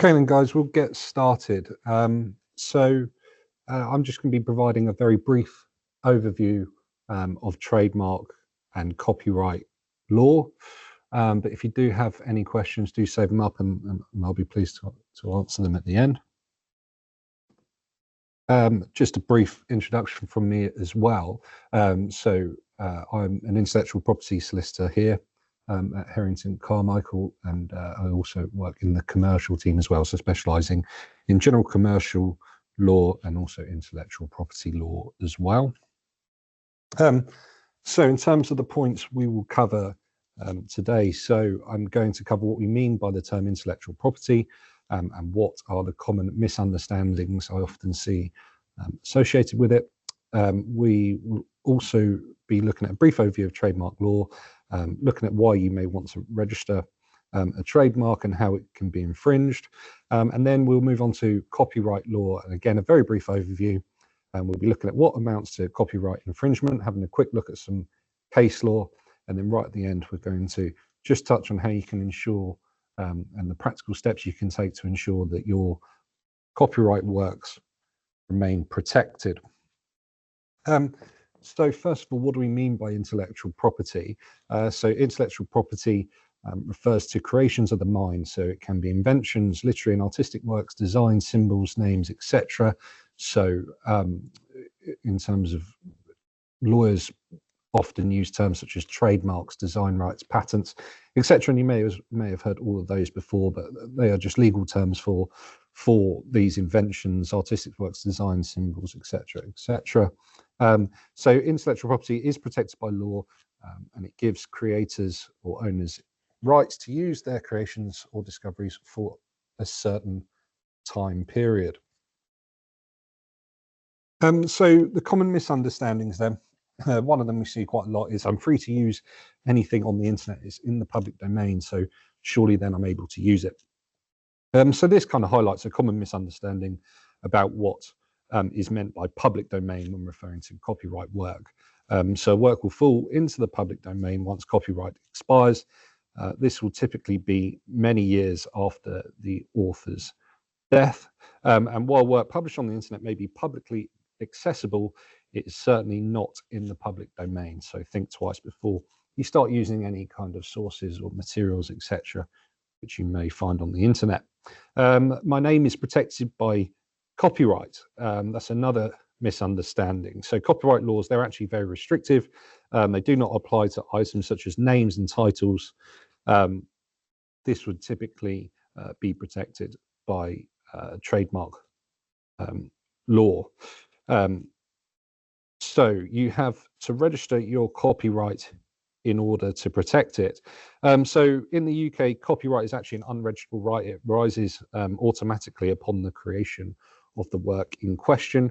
Okay then guys, we'll get started. I'm just going to be providing a very brief overview of trademark and copyright law. But if you do have any questions, do save them up and I'll be pleased to answer them at the end. Just a brief introduction from me as well. I'm an intellectual property solicitor here at Harrington Carmichael, and I also work in the commercial team as well, so specialising in general commercial law and also intellectual property law as well. So in terms of the points we will cover today, so I'm going to cover what we mean by the term intellectual property and what are the common misunderstandings I often see associated with it. We will also be looking at a brief overview of trademark law, looking at why you may want to register a trademark and how it can be infringed. And then we'll move on to copyright law, and again, a very brief overview. And we'll be looking at what amounts to copyright infringement, having a quick look at some case law, and then right at the end, we're going to just touch on how you can ensure and the practical steps you can take to ensure that your copyright works remain protected. So first of all, what do we mean by intellectual property? So intellectual property refers to creations of the mind. So it can be inventions, literary and artistic works, designs, symbols, names, etc. So in terms of lawyers often use terms such as trademarks, design rights, patents, etc. And you may have heard all of those before, but they are just legal terms for these inventions, artistic works, designs, symbols, etc., etc. So intellectual property is protected by law, and it gives creators or owners rights to use their creations or discoveries for a certain time period. So the common misunderstandings then, one of them we see quite a lot is I'm free to use anything on the internet. It's in the public domain, so surely then I'm able to use it. So this kind of highlights a common misunderstanding about what is meant by public domain when referring to copyright work. So work will fall into the public domain once copyright expires. This will typically be many years after the author's death. And while work published on the internet may be publicly accessible, it is certainly not in the public domain. So think twice before you start using any kind of sources or materials, etc., which you may find on the internet. My name is protected by copyright. That's another misunderstanding. So copyright laws, they're actually very restrictive. They do not apply to items such as names and titles. This would typically be protected by trademark law. So you have to register your copyright in order to protect it. So in the UK, copyright is actually an unregisterable right. It rises automatically upon the creation of the work in question.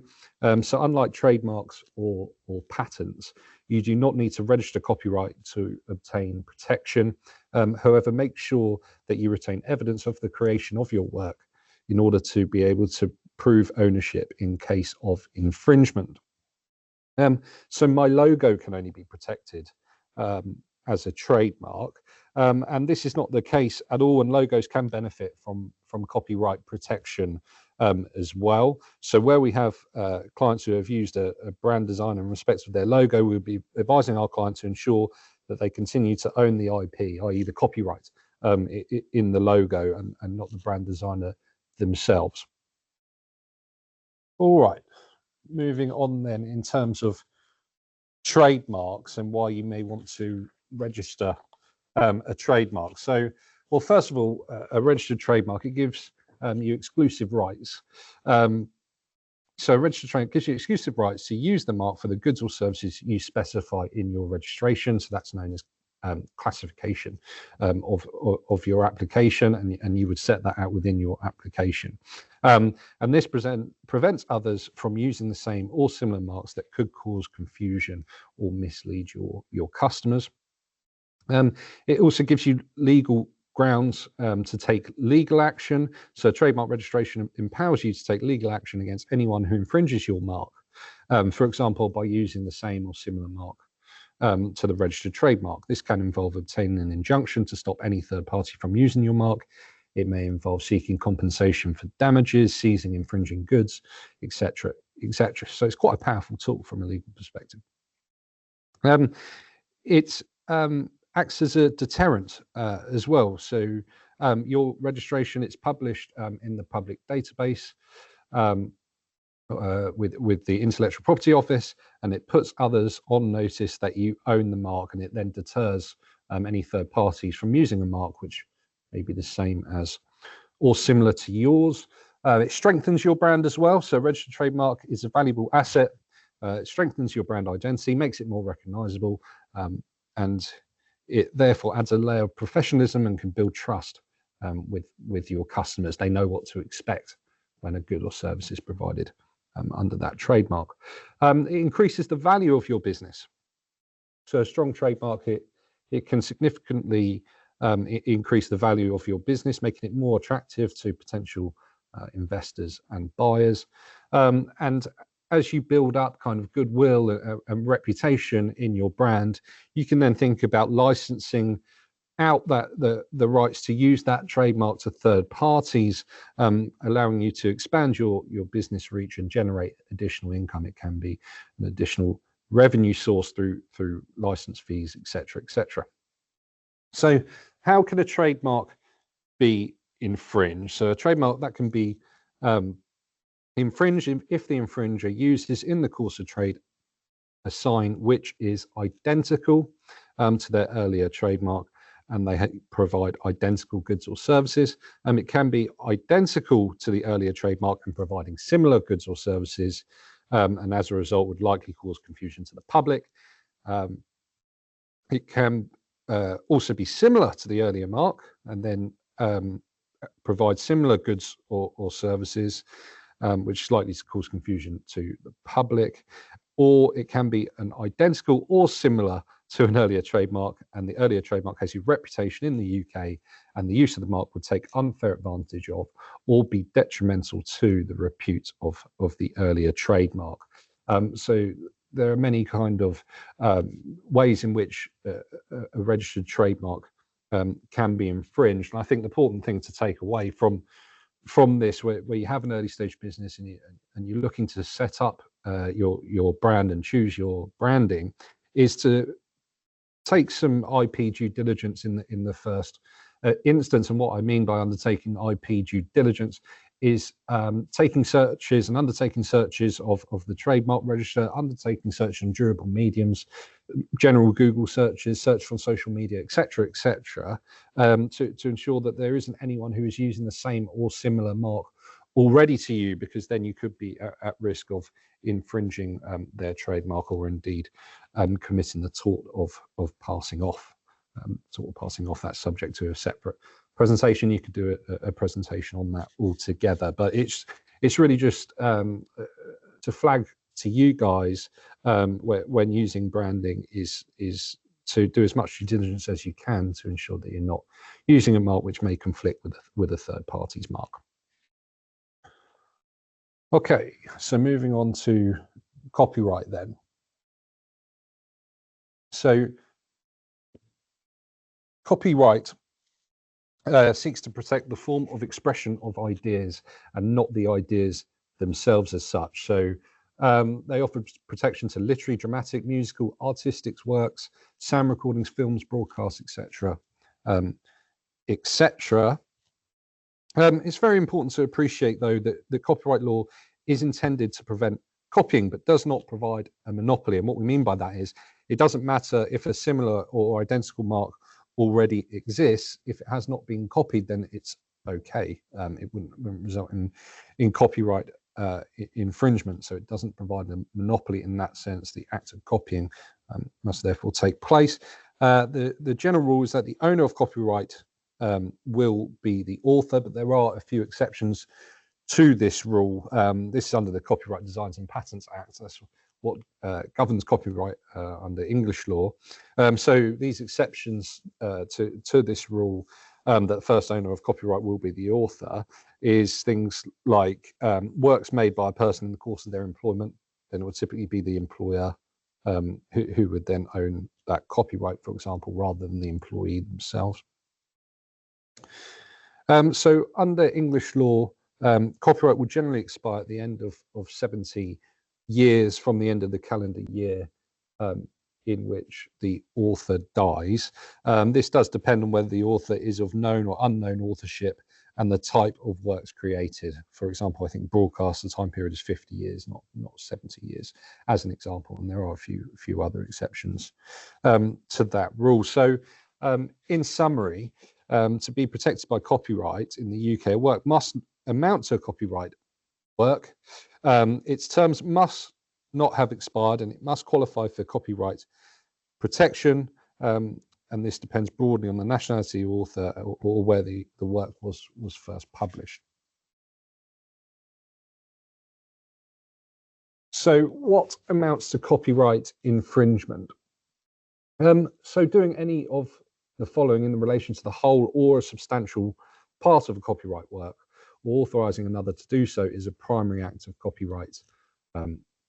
So unlike trademarks or patents, you do not need to register copyright to obtain protection. However, make sure that you retain evidence of the creation of your work in order to be able to prove ownership in case of infringement. So my logo can only be protected as a trademark, and this is not the case at all, and logos can benefit from copyright protection as well. So where we have clients who have used a brand design in respect of their logo, we'll be advising our client to ensure that they continue to own the IP, i.e. the copyright in the logo, and not the brand designer themselves. All right, moving on then in terms of trademarks and why you may want to register a trademark. So, well, first of all, a registered trademark, it gives you exclusive rights. So a registered trademark gives you exclusive rights to use the mark for the goods or services you specify in your registration. So that's known as classification of your application, and you would set that out within your application. And this prevents others from using the same or similar marks that could cause confusion or mislead your customers. It also gives you legal grounds to take legal action. So trademark registration empowers you to take legal action against anyone who infringes your mark, for example, by using the same or similar mark to the registered trademark. This can involve obtaining an injunction to stop any third party from using your mark It may involve seeking compensation for damages, seizing infringing goods, etc., etc. So it's quite a powerful tool from a legal perspective. It acts as a deterrent as well. So your registration, it's published in the public database with the Intellectual Property Office, and it puts others on notice that you own the mark, and it then deters any third parties from using a mark which may be the same as or similar to yours. It strengthens your brand as well. So registered trademark is a valuable asset. It strengthens your brand identity, makes it more recognizable, and it therefore adds a layer of professionalism and can build trust with your customers. They know what to expect when a good or service is provided under that trademark. It increases the value of your business. So a strong trademark, it can significantly increase the value of your business, making it more attractive to potential investors and buyers. And as you build up kind of goodwill and reputation in your brand, you can then think about licensing out the rights to use that trademark to third parties, allowing you to expand your business reach and generate additional income. It can be an additional revenue source through license fees, etc., etc. So how can a trademark be infringed? So a trademark that can be infringed if the infringer uses in the course of trade a sign which is identical to their earlier trademark, and they provide identical goods or services. It can be identical to the earlier trademark and providing similar goods or services, and as a result would likely cause confusion to the public. It can also be similar to the earlier mark and then provide similar goods or services, which is likely to cause confusion to the public. Or it can be an identical or similar to an earlier trademark, and the earlier trademark has a reputation in the UK, and the use of the mark would take unfair advantage of or be detrimental to the repute of the earlier trademark. So there are many kind of ways in which a registered trademark can be infringed. And I think the important thing to take away from this, where you have an early stage business and you're looking to set up your brand and choose your branding, is to take some IP due diligence in the first instance. And what I mean by undertaking IP due diligence is taking searches and undertaking searches of the trademark register, undertaking search on durable mediums, general Google searches, search on social media, etc., etc., to ensure that there isn't anyone who is using the same or similar mark already to you, because then you could be at risk of infringing their trademark, or indeed committing the tort of passing off that subject to a separate presentation. You could do a presentation on that altogether, but it's really just to flag to you guys when using branding is to do as much due diligence as you can to ensure that you're not using a mark which may conflict with a third party's mark. Okay, so moving on to copyright then. So copyright seeks to protect the form of expression of ideas and not the ideas themselves as such. So they offer protection to literary, dramatic, musical, artistic works, sound recordings, films, broadcasts, etc., etc. It's very important to appreciate, though, that the copyright law is intended to prevent copying, but does not provide a monopoly. And what we mean by that is it doesn't matter if a similar or identical mark already exists. If it has not been copied, then it's okay. It wouldn't result in copyright infringement. So it doesn't provide a monopoly in that sense. The act of copying must therefore take place. The general rule is that the owner of copyright will be the author, but there are a few exceptions to this rule. This is under the Copyright Designs and Patents Act. That's what governs copyright under English law. So these exceptions to this rule, that the first owner of copyright will be the author, is things like works made by a person in the course of their employment. Then it would typically be the employer who would then own that copyright, for example, rather than the employee themselves. So under English law, copyright will generally expire at the end of 70 years from the end of the calendar year in which the author dies. This does depend on whether the author is of known or unknown authorship and the type of works created. For example, I think broadcast, the time period is 50 years, not 70 years, as an example, and there are a few other exceptions to that rule. So in summary, to be protected by copyright in the UK, a work must amount to a copyright work. Its terms must not have expired, and it must qualify for copyright protection. And this depends broadly on the nationality of the author or where the work was first published. So what amounts to copyright infringement? So doing any of the following in relation to the whole or a substantial part of a copyright work, or authorizing another to do so, is a primary act of copyright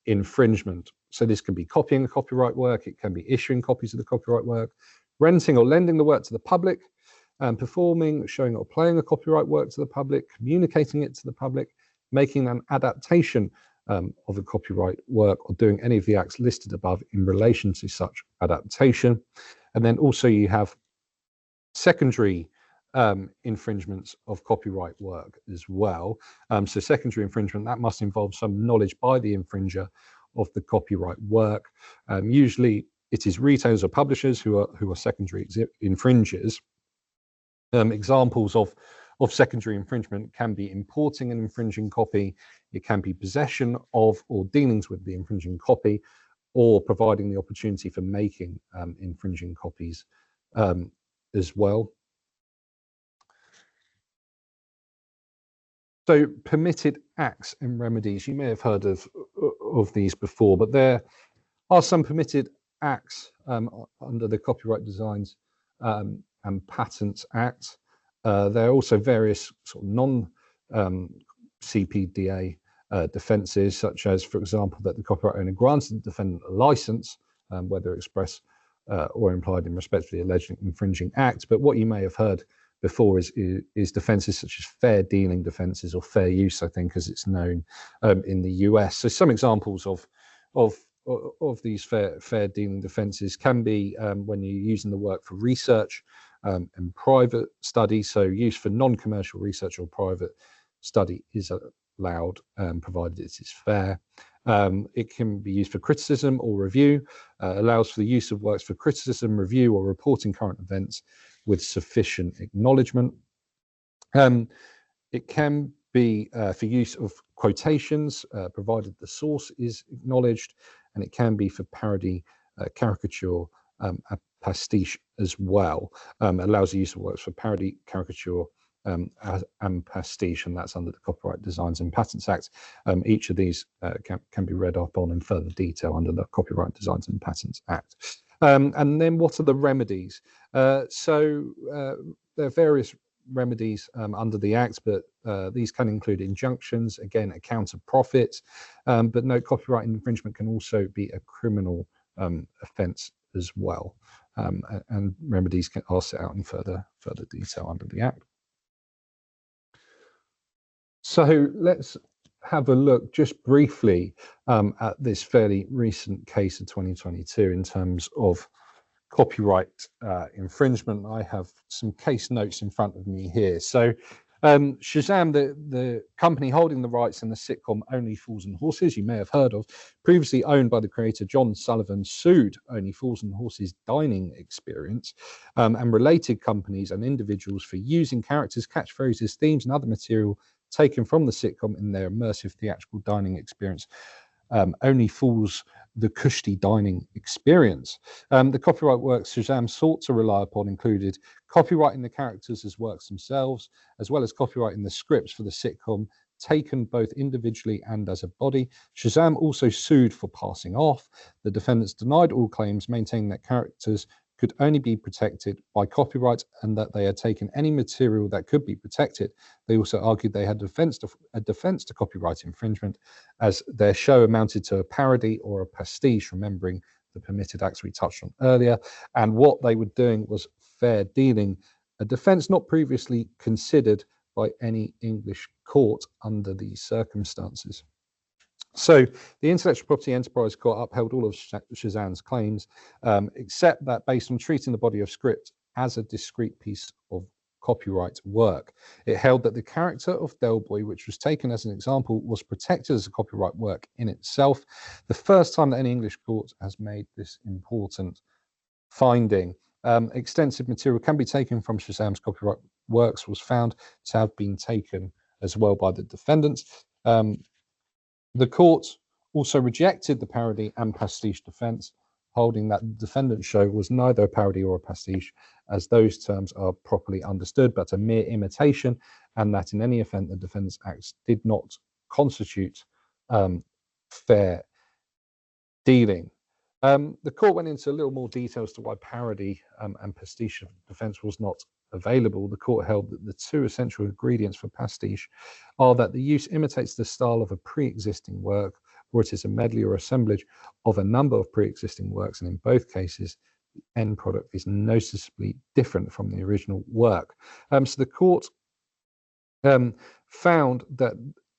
infringement. So this can be copying a copyright work, it can be issuing copies of the copyright work, renting or lending the work to the public, performing, showing or playing a copyright work to the public, communicating it to the public, making an adaptation of a copyright work, or doing any of the acts listed above in relation to such adaptation. And then also you have secondary infringements of copyright work as well. So secondary infringement, that must involve some knowledge by the infringer of the copyright work. Usually it is retailers or publishers who are secondary infringers. Examples of secondary infringement can be importing an infringing copy, it can be possession of or dealings with the infringing copy, or providing the opportunity for making infringing copies as well. So permitted acts and remedies, you may have heard of these before, but there are some permitted acts under the Copyright Designs and Patents Act. There are also various sort of non-CPDA defences, such as, for example, that the copyright owner granted the defendant a licence, whether express or implied in respect to the alleged infringing act. But what you may have heard before is defences such as fair dealing defences, or fair use, I think, as it's known in the US. So some examples of these fair dealing defences can be when you're using the work for research and private study. So use for non-commercial research or private study is allowed, provided it is fair. It can be used for criticism or review, allows for the use of works for criticism, review, or reporting current events with sufficient acknowledgement. It can be for use of quotations, provided the source is acknowledged, and it can be for parody, caricature, a pastiche as well. Allows the use of works for parody, caricature, and pastiche, and that's under the Copyright Designs and Patents Act. Each of these can be read up on in further detail under the Copyright Designs and Patents Act. And then what are the remedies? So there are various remedies under the Act, but these can include injunctions, again, account of profits, but note copyright infringement can also be a criminal offence as well. And remedies are set out in further detail under the Act. So let's have a look just briefly at this fairly recent case of 2022 in terms of copyright infringement. I have some case notes in front of me here. So Shazam, the company holding the rights in the sitcom Only Fools and Horses, you may have heard of, previously owned by the creator John Sullivan, sued Only Fools and Horses dining experience and related companies and individuals for using characters, catchphrases, themes, and other material taken from the sitcom in their immersive theatrical dining experience. Only Fools, the Kushti dining experience. The copyright works Shazam sought to rely upon included copyrighting the characters as works themselves, as well as copyrighting the scripts for the sitcom, taken both individually and as a body. Shazam also sued for passing off. The defendants denied all claims, maintaining that characters could only be protected by copyright and that they had taken any material that could be protected. They also argued they had a defense to copyright infringement, as their show amounted to a parody or a pastiche, remembering the permitted acts we touched on earlier. And what they were doing was fair dealing a defence not previously considered by any English court under these circumstances. So the Intellectual Property Enterprise Court upheld all of Shazam's claims, except that based on treating the body of script as a discrete piece of copyright work. It held that the character of Del Boy, which was taken as an example, was protected as a copyright work in itself. The first time that any English court has made this important finding. Extensive material can be taken from Shazam's copyright works was found to have been taken as well by the defendants. The court also rejected the parody and pastiche defense, holding that the defendant's show was neither a parody or a pastiche, as those terms are properly understood, but a mere imitation, and that in any event, the defendant's acts did not constitute fair dealing. The court went into a little more detail as to why parody and pastiche defense was not available. The court held that the two essential ingredients for pastiche are that the use imitates the style of a pre-existing work, or it is a medley or assemblage of a number of pre-existing works, and in both cases, the end product is noticeably different from the original work. So the court found that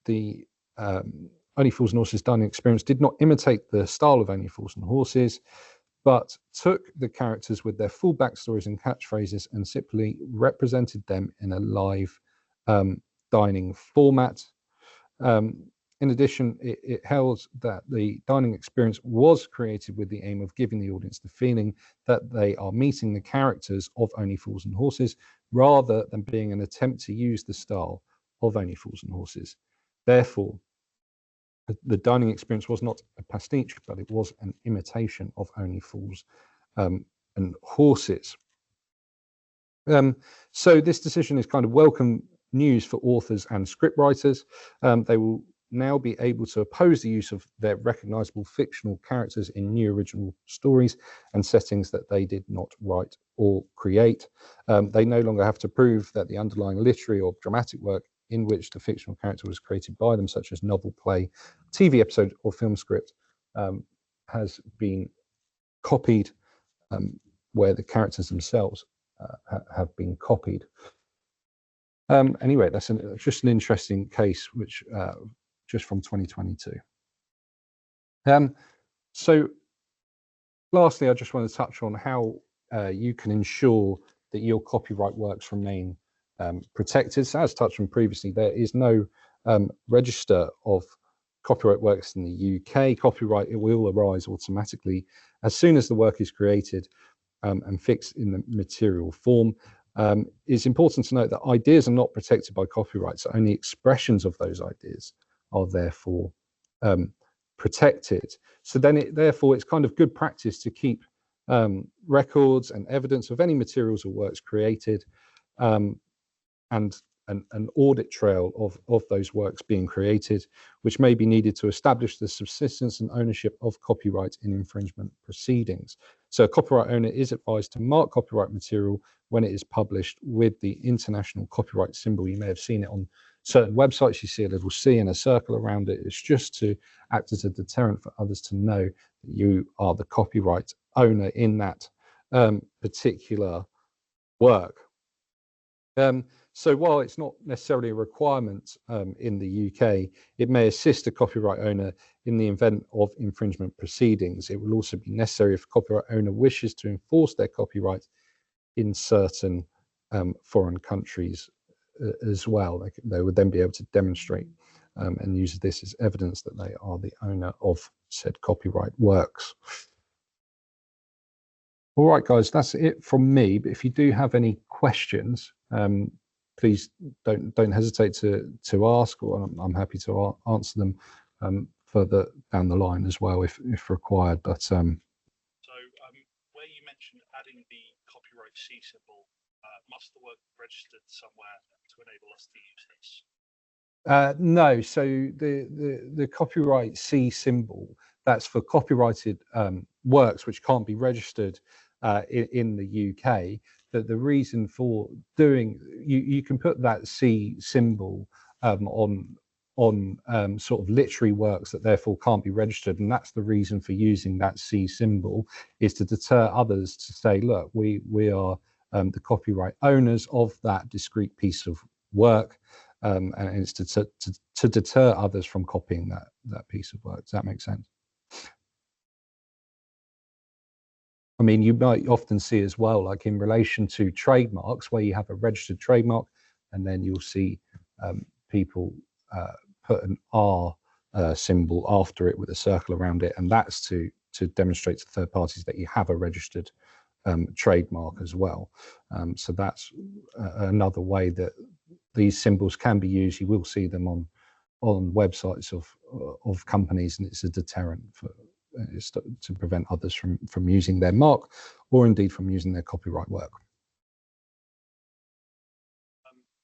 the Only Fools and Horses dining experience did not imitate the style of Only Fools and Horses, but took the characters with their full backstories and catchphrases and simply represented them in a live dining format. In addition, it held that the dining experience was created with the aim of giving the audience the feeling that they are meeting the characters of Only Fools and Horses, rather than being an attempt to use the style of Only Fools and Horses. Therefore, the dining experience was not a pastiche, but it was an imitation of Only Fools and Horses. So this decision is kind of welcome news for authors and scriptwriters. They will now be able to oppose the use of their recognizable fictional characters in new original stories and settings that they did not write or create. They no longer have to prove that the underlying literary or dramatic work in which the fictional character was created by them, such as novel, play, TV episode, or film script, has been copied, where the characters themselves have been copied. Anyway, that's just an interesting case, which just from 2022. So lastly, I just want to touch on how you can ensure that your copyright works remain protected. So as touched on previously, there is no register of copyright works in the UK. Copyright, it will arise automatically as soon as the work is created and fixed in the material form. It's important to note that ideas are not protected by copyright, so only expressions of those ideas are therefore protected. So then therefore it's kind of good practice to keep records and evidence of any materials or works created, and an audit trail of those works being created, which may be needed to establish the subsistence and ownership of copyright in infringement proceedings. So a copyright owner is advised to mark copyright material when it is published with the international copyright symbol. You may have seen it on certain websites. You see a little C and a circle around it. It's just to act as a deterrent for others to know that you are the copyright owner in that particular work. So while it's not necessarily a requirement in the UK, it may assist a copyright owner in the event of infringement proceedings. It will also be necessary if a copyright owner wishes to enforce their copyright in certain foreign countries as well. They would then be able to demonstrate and use this as evidence that they are the owner of said copyright works. All right, guys, that's it from me. But if you do have any questions, please don't hesitate to ask, or I'm happy to answer them further down the line as well if required. But so where you mentioned adding the copyright C symbol, must the work be registered somewhere to enable us to use this? No, so the copyright C symbol, that's for copyrighted works which can't be registered in the UK. That the reason for doing, you can put that C symbol on sort of literary works that therefore can't be registered, and that's the reason for using that C symbol, is to deter others to say, look, we are the copyright owners of that discrete piece of work, and it's to deter others from copying that piece of work. Does that make sense? I mean, you might often see as well, like in relation to trademarks, where you have a registered trademark, and then you'll see people put an R symbol after it with a circle around it, and that's to demonstrate to third parties that you have a registered trademark as well. So that's another way that these symbols can be used. You will see them on websites of companies, and it's a deterrent to prevent others from using their mark, or indeed from using their copyright work.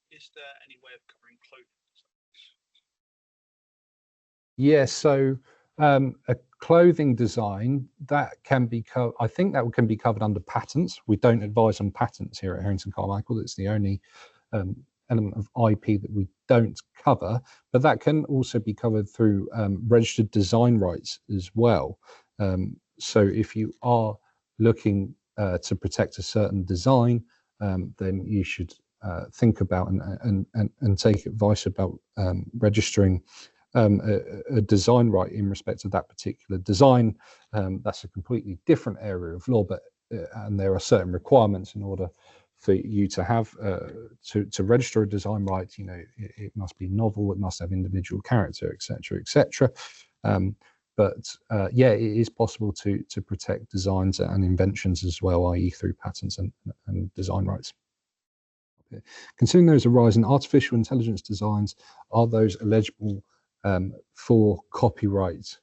Is there any way of covering clothing designs? Yes, so a clothing design that can be covered. I think that can be covered under patents. We don't advise on patents here at Harrington Carmichael. It's the only element of IP that we don't cover, but that can also be covered through registered design rights as well. So if you are looking to protect a certain design, then you should think about and take advice about registering a design right in respect of that particular design. That's a completely different area of law, but and there are certain requirements in order for you to have to register a design right. You know, it must be novel, it must have individual character, etc., etc. But yeah, it is possible to protect designs and inventions as well, i.e. through patents and design rights. Considering those arise in artificial intelligence designs, are those eligible for copyright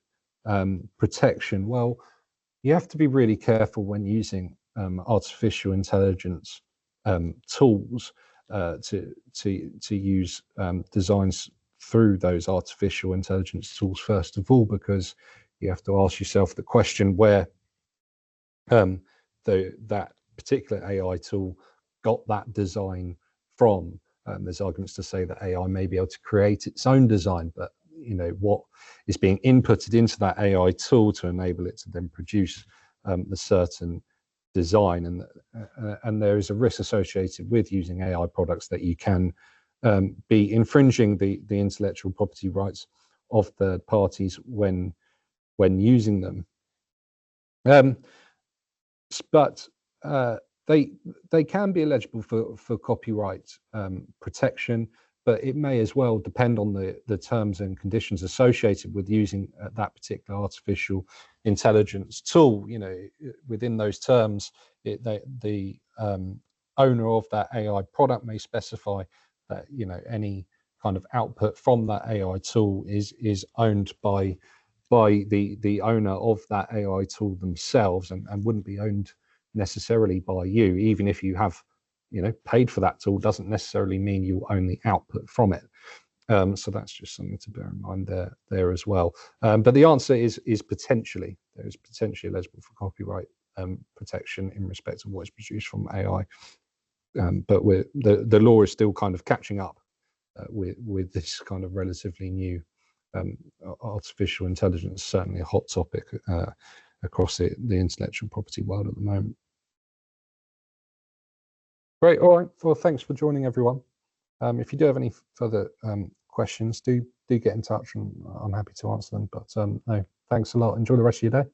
protection? Well, you have to be really careful when using artificial intelligence tools to use designs through those artificial intelligence tools, first of all, because you have to ask yourself the question where that particular AI tool got that design from. There's arguments to say that AI may be able to create its own design, but you know what is being inputted into that AI tool to enable it to then produce the certain design, and there is a risk associated with using AI products that you can be infringing the intellectual property rights of third parties when using them. But they can be eligible for copyright protection, but it may as well depend on the terms and conditions associated with using that particular artificial intelligence tool. You know, within those terms, the owner of that AI product may specify that, you know, any kind of output from that AI tool is owned by the owner of that AI tool themselves, and wouldn't be owned necessarily by you. Even if you have, you know, paid for that tool, doesn't necessarily mean you'll own the output from it. So that's just something to bear in mind there as well. But the answer is potentially. There is potentially eligible for copyright protection in respect of what is produced from AI. But the law is still kind of catching up with this kind of relatively new artificial intelligence, certainly a hot topic across the intellectual property world at the moment. Great. All right. Well, thanks for joining, everyone. If you do have any further questions, do get in touch, and I'm happy to answer them. But no, thanks a lot. Enjoy the rest of your day.